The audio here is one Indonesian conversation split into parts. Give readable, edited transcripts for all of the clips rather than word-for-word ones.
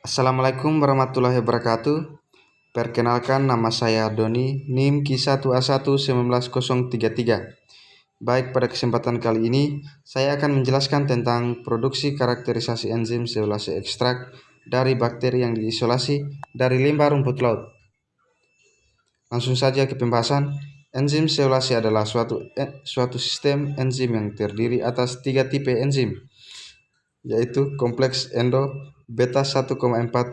Assalamualaikum warahmatullahi wabarakatuh. Perkenalkan, nama saya Doni, NIM Q1A1 19033. Baik, pada kesempatan kali ini saya akan menjelaskan tentang produksi karakterisasi enzim selulase ekstrak dari bakteri yang diisolasi dari limbah rumput laut. Langsung saja ke pembahasan. Enzim selulase adalah suatu sistem enzim yang terdiri atas 3 tipe enzim, yaitu kompleks endo beta 1,4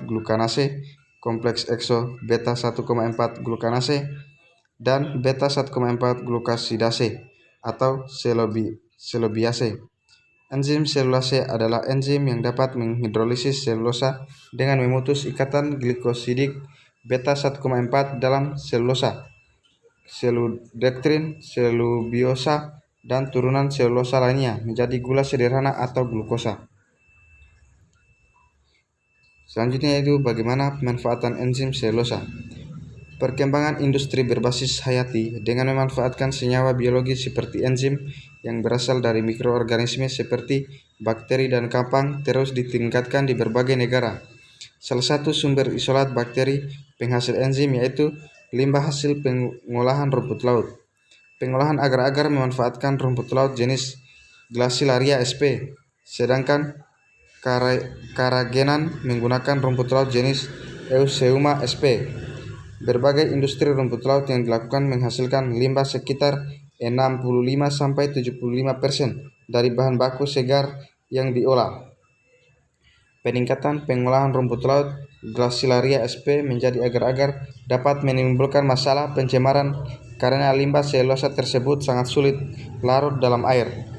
glukanase, kompleks ekso beta 1,4 glukanase, dan beta 1,4 glukasidase atau selobiase. Enzim selulase adalah enzim yang dapat menghidrolisis selulosa dengan memutus ikatan glikosidik beta 1,4 dalam selulosa, seludektrin, selubiosa, dan turunan selulosa lainnya menjadi gula sederhana atau glukosa. Selanjutnya yaitu bagaimana pemanfaatan enzim selulosa. Perkembangan industri berbasis hayati dengan memanfaatkan senyawa biologis seperti enzim yang berasal dari mikroorganisme seperti bakteri dan kapang terus ditingkatkan di berbagai negara. Salah satu sumber isolat bakteri penghasil enzim yaitu limbah hasil pengolahan rumput laut. Pengolahan agar-agar memanfaatkan rumput laut jenis Glacilaria sp, sedangkan karagenan menggunakan rumput laut jenis Eusebia sp. Berbagai industri rumput laut yang dilakukan menghasilkan limbah sekitar 65-75% dari bahan baku segar yang diolah. Peningkatan pengolahan rumput laut Glacilaria sp menjadi agar-agar dapat menimbulkan masalah pencemaran karena limbah selulosa tersebut sangat sulit larut dalam air.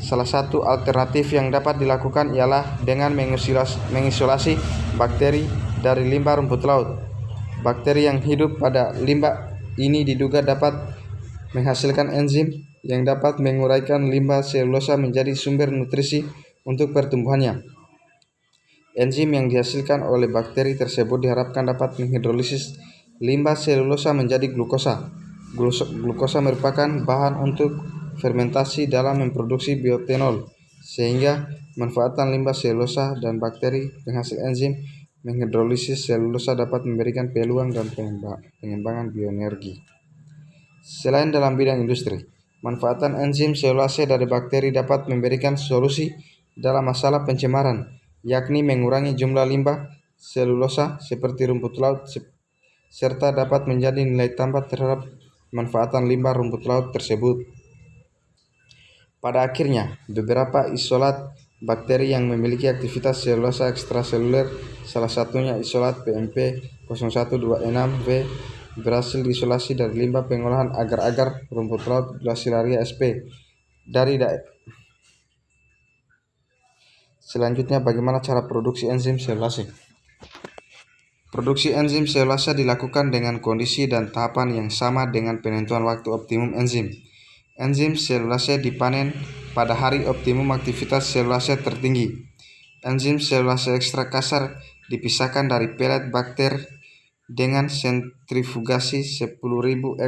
Salah satu alternatif yang dapat dilakukan ialah dengan mengisolasi bakteri dari limbah rumput laut. Bakteri yang hidup pada limbah ini diduga dapat menghasilkan enzim yang dapat menguraikan limbah selulosa menjadi sumber nutrisi untuk pertumbuhannya. Enzim yang dihasilkan oleh bakteri tersebut diharapkan dapat menghidrolisis limbah selulosa menjadi glukosa. Glukosa merupakan bahan untuk fermentasi dalam memproduksi bioetanol, sehingga manfaatan limbah selulosa dan bakteri penghasil enzim menghidrolisis selulosa dapat memberikan peluang dan pengembangan bioenergi. Selain dalam bidang industri, manfaatan enzim selulase dari bakteri dapat memberikan solusi dalam masalah pencemaran, yakni mengurangi jumlah limbah selulosa seperti rumput laut, serta dapat menjadi nilai tambah terhadap manfaatan limbah rumput laut tersebut. Pada akhirnya, beberapa isolat bakteri yang memiliki aktivitas selulosa ekstraseluler, salah satunya isolat PMP0126V, berhasil diisolasi dari limbah pengolahan agar-agar rumput laut Glacilaria sp. Selanjutnya, bagaimana cara produksi enzim selulase? Produksi enzim selulase dilakukan dengan kondisi dan tahapan yang sama dengan penentuan waktu optimum enzim. Enzim selulase dipanen pada hari optimum aktivitas selulase tertinggi. Enzim selulase ekstrak kasar dipisahkan dari pelet bakter dengan sentrifugasi 10.000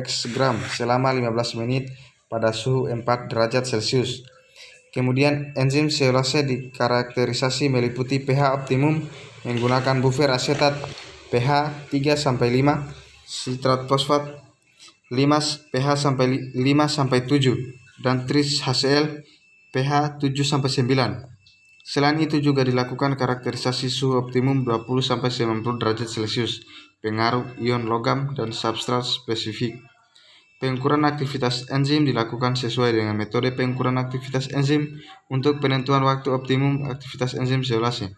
x gram selama 15 menit pada suhu 4 derajat Celcius. Kemudian enzim selulase dikarakterisasi meliputi pH optimum menggunakan buffer asetat pH 3-5, sitrat fosfat 5 pH 5-7, dan tris HCl pH 7-9. Selain itu juga dilakukan karakterisasi suhu optimum 20-90 derajat Celcius, pengaruh ion logam dan substrat spesifik. Pengukuran aktivitas enzim dilakukan sesuai dengan metode pengukuran aktivitas enzim untuk penentuan waktu optimum aktivitas enzim selulase.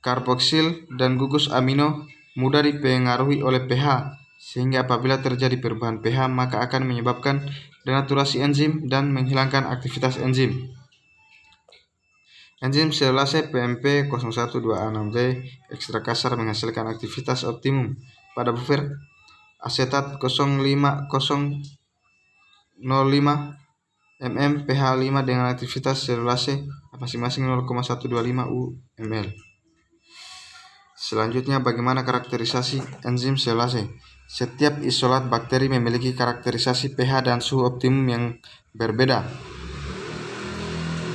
Karboksil dan gugus amino mudah dipengaruhi oleh pH, sehingga apabila terjadi perubahan pH maka akan menyebabkan denaturasi enzim dan menghilangkan aktivitas enzim. Enzim selulase PMP0126V ekstrak kasar menghasilkan aktivitas optimum pada buffer asetat 05005 mm pH 5 dengan aktivitas selulase masing-masing 0,125 ml. Selanjutnya, bagaimana karakterisasi enzim selulase? Setiap isolat bakteri memiliki karakterisasi pH dan suhu optimum yang berbeda.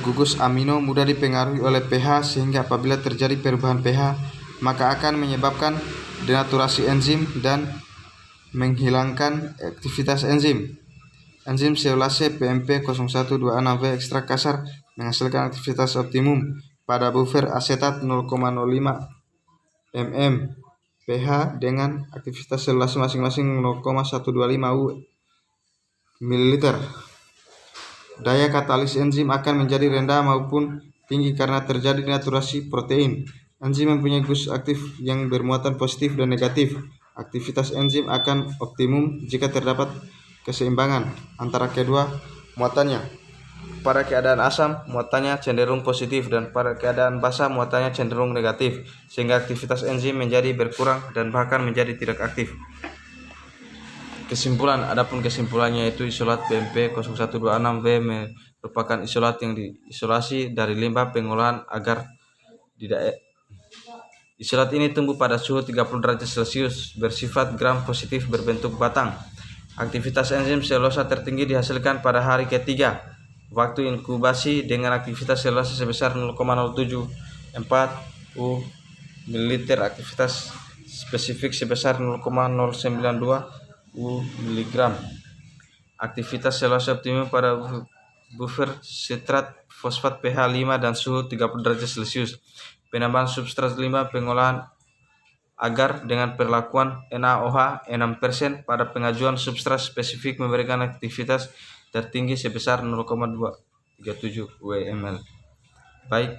Gugus amino mudah dipengaruhi oleh pH, sehingga apabila terjadi perubahan pH maka akan menyebabkan denaturasi enzim dan menghilangkan aktivitas enzim. Enzim selulase PMP0126V ekstrak kasar menghasilkan aktivitas optimum pada buffer asetat 0,05 mm pH dengan aktivitas selulase masing-masing 0,125 ml. Daya katalis enzim akan menjadi rendah maupun tinggi karena terjadi denaturasi protein. Enzim mempunyai gus aktif yang bermuatan positif dan negatif. Aktivitas enzim akan optimum jika terdapat keseimbangan antara kedua muatannya. Pada keadaan asam, muatannya cenderung positif dan pada keadaan basa muatannya cenderung negatif, sehingga aktivitas enzim menjadi berkurang dan bahkan menjadi tidak aktif. Kesimpulan, adapun kesimpulannya yaitu isolat PMP0126V merupakan isolat yang diisolasi dari limbah pengolahan agar isolat ini tumbuh pada suhu 30 derajat Celcius, bersifat gram positif, berbentuk batang. Aktivitas enzim selulosa tertinggi dihasilkan pada hari ketiga. Waktu inkubasi dengan aktivitas selulosa sebesar 0,074 ml, aktivitas spesifik sebesar 0,092 mg. Aktivitas selulosa optimum pada buffer sitrat fosfat pH 5 dan suhu 30 derajat Celcius. Penambahan substrat limbah pengolahan agar dengan perlakuan NaOH 6% pada pengajuan substrat spesifik memberikan aktivitas tertinggi sebesar 0,237 ml. Baik,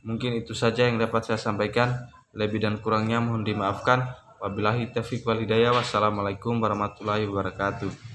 mungkin itu saja yang dapat saya sampaikan. Lebih dan kurangnya mohon dimaafkan. Wabillahi taufiq wal hidayah. Wassalamualaikum warahmatullahi wabarakatuh.